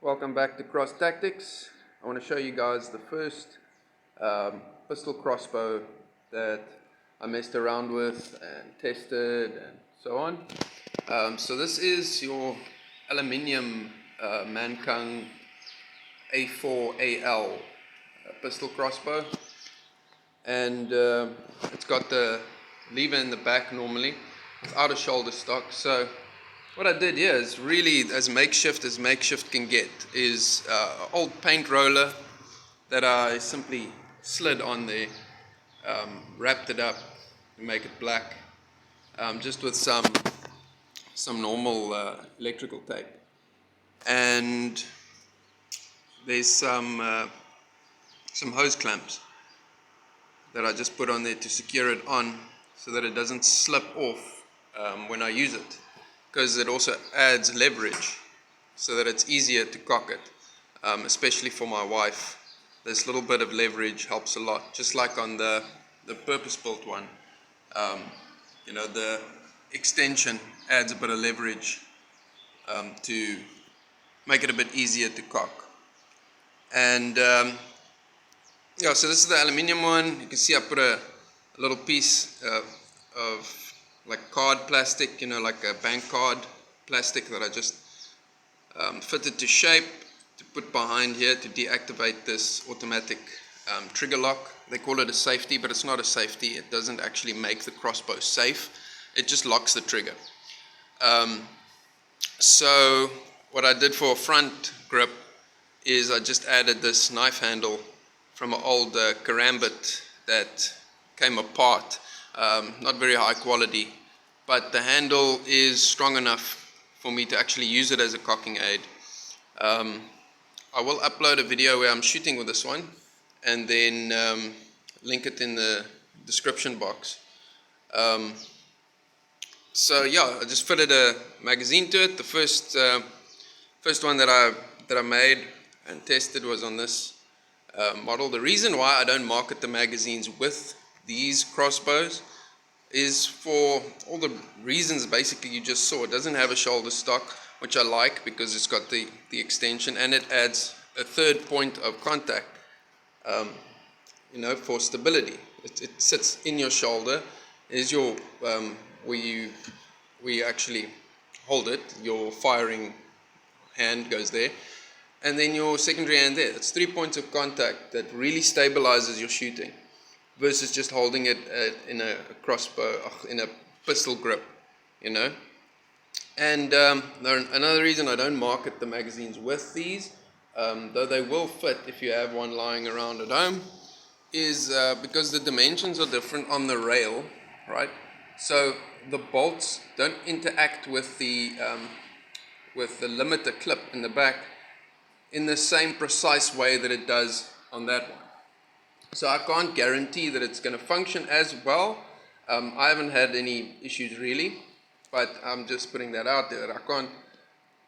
Welcome back to Cross Tactics. I want to show you guys the first pistol crossbow that I messed around with and tested and so on. So this is your aluminium Mankung A4AL pistol crossbow, and it's got the lever in the back normally without a shoulder stock. So what I did here is really as makeshift can get, is an old paint roller that I simply slid on there, wrapped it up to make it black, just with some normal electrical tape, and there's some hose clamps that I just put on there to secure it on so that it doesn't slip off when I use it, because it also adds leverage so that it's easier to cock it, especially for my wife. This little bit of leverage helps a lot, just like on the purpose-built one. The extension adds a bit of leverage to make it a bit easier to cock. And so this is the aluminium one. You can see I put a little piece of like card plastic, like a bank card plastic, that I just fitted to shape to put behind here to deactivate this automatic trigger lock. They call it a safety, but it's not a safety. It doesn't actually make the crossbow safe. It just locks the trigger. So what I did for a front grip is I just added this knife handle from an old karambit that came apart. Not very high quality, but the handle is strong enough for me to actually use it as a cocking aid. I will upload a video where I'm shooting with this one, and then link it in the description box. So yeah, I just fitted a magazine to it. The first one that I made and tested was on this model. The reason why I don't market the magazines with these crossbows is for all the reasons basically you just saw. It doesn't have a shoulder stock, which I like because it's got the extension, and it adds a third point of contact, for stability. It sits in your shoulder. Is your where you actually hold it. Your firing hand goes there, and then your secondary hand there. It's 3 points of contact that really stabilizes your shooting, versus just holding it in a crossbow, in a pistol grip, And another reason I don't market the magazines with these, though they will fit if you have one lying around at home, is because the dimensions are different on the rail, right? So the bolts don't interact with the limiter clip in the back in the same precise way that it does on that one. So I can't guarantee that it's going to function as well. I haven't had any issues really, but I'm just putting that out there, that I can't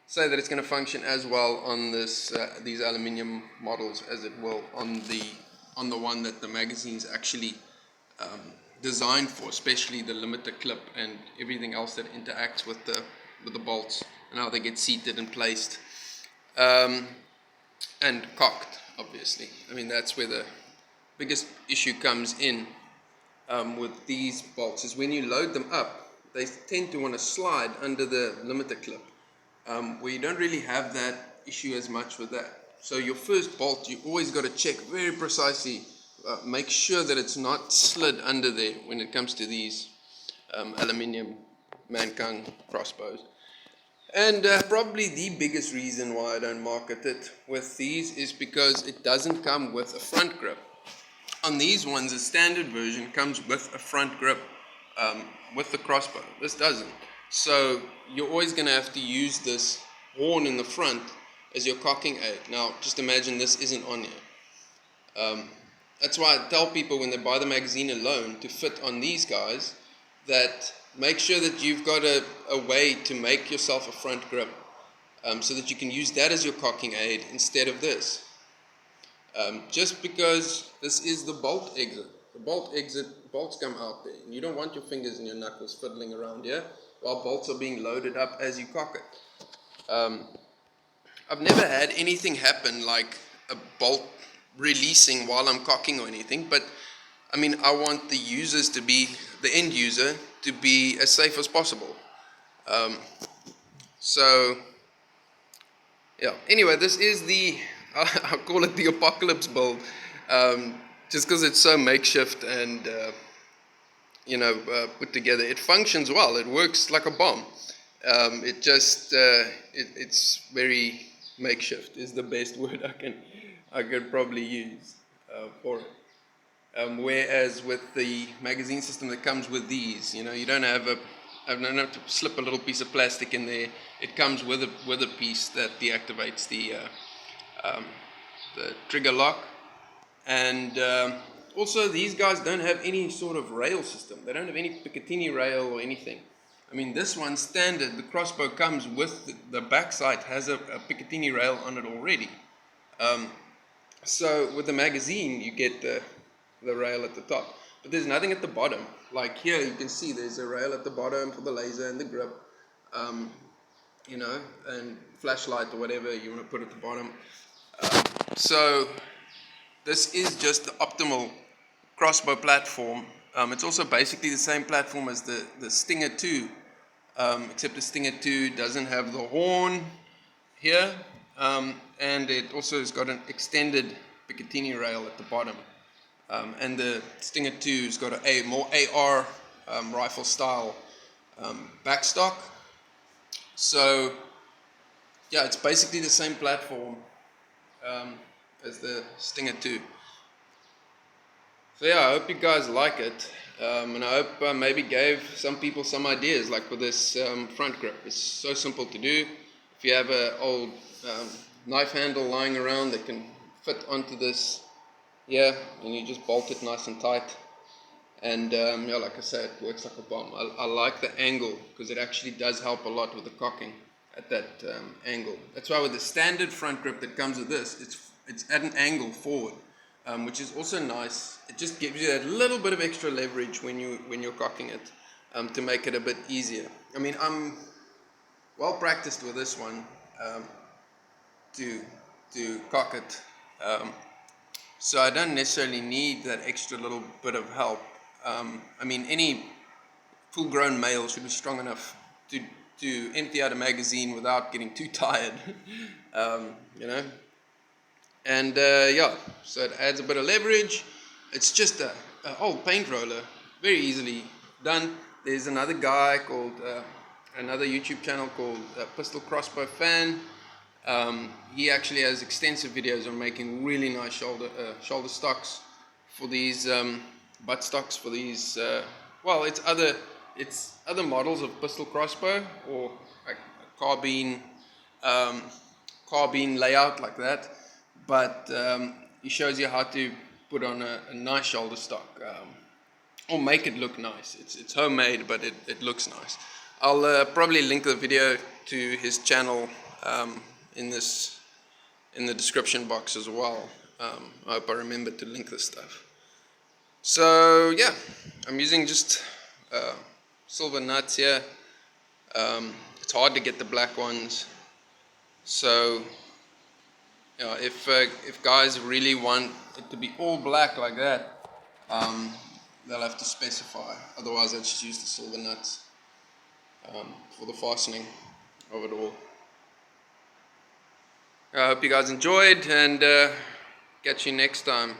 say that it's going to function as well on these aluminium models as it will on the one that the magazine's actually designed for, especially the limiter clip and everything else that interacts with the bolts and how they get seated and placed, and cocked, obviously. I mean, that's where the biggest issue comes in with these bolts, is when you load them up, they tend to want to slide under the limiter clip, where you don't really have that issue as much with that. So your first bolt, you always got to check very precisely, make sure that it's not slid under there when it comes to these aluminium Mankung crossbows. And probably the biggest reason why I don't market it with these is because it doesn't come with a front grip. On these ones, the standard version comes with a front grip with the crossbow. This doesn't. So you're always going to have to use this horn in the front as your cocking aid. Now, just imagine this isn't on here. That's why I tell people when they buy the magazine alone to fit on these guys, that make sure that you've got a way to make yourself a front grip, so that you can use that as your cocking aid instead of this. Just because this is the bolt exit. The bolts come out there, and you don't want your fingers and your knuckles fiddling around here while bolts are being loaded up as you cock it. I've never had anything happen like a bolt releasing while I'm cocking or anything, but I mean, I want the users to be, the end user, to be as safe as possible. So, yeah. Anyway, this is the, I call it the apocalypse build, just because it's so makeshift and, put together. It functions well. It works like a bomb. It's very makeshift is the best word I could probably use for it. Whereas with the magazine system that comes with these, you don't have to slip a little piece of plastic in there. It comes with a piece that deactivates the trigger lock, and also these guys don't have any sort of rail system. They don't have any Picatinny rail or anything. I mean, this one standard, the Crossbow comes with the backside has a Picatinny rail on it already. So with the magazine, you get the rail at the top, but there's nothing at the bottom. Like here, you can see there's a rail at the bottom for the laser and the grip, and flashlight or whatever you want to put at the bottom. So this is just the optimal Crossbow platform. It's also basically the same platform as the Stinger 2, except the Stinger 2 doesn't have the horn here, and it also has got an extended Picatinny rail at the bottom. And the Stinger 2's got a more AR rifle style backstock. So yeah, it's basically the same platform as the Stinger 2. So yeah, I hope you guys like it, and I hope I maybe gave some people some ideas, like with this front grip. It's so simple to do. If you have an old knife handle lying around that can fit onto this here, and you just bolt it nice and tight, and like I said, it works like a bomb. I like the angle because it actually does help a lot with the cocking at that angle. That's why with the standard front grip that comes with this, it's at an angle forward, which is also nice. It just gives you that little bit of extra leverage when you're cocking it, to make it a bit easier. I mean, I'm well practiced with this one to cock it, so I don't necessarily need that extra little bit of help. I mean, any full-grown male should be strong enough to empty out a magazine without getting too tired, And yeah, so it adds a bit of leverage. It's just a old paint roller, very easily done. There's another guy called, another YouTube channel called Crossbow Fan. He actually has extensive videos on making really nice shoulder stocks for these butt stocks for these. Well, it's other models of pistol crossbow or like a carbine layout like that. But he shows you how to put on a nice shoulder stock, or make it look nice. It's homemade, but it looks nice. I'll probably link the video to his channel in the description box as well. I hope I remember to link this stuff. So yeah, I'm using just silver nuts here. It's hard to get the black ones, so if guys really want it to be all black like that, they'll have to specify. Otherwise, I just use the silver nuts for the fastening of it all. I hope you guys enjoyed, and catch you next time.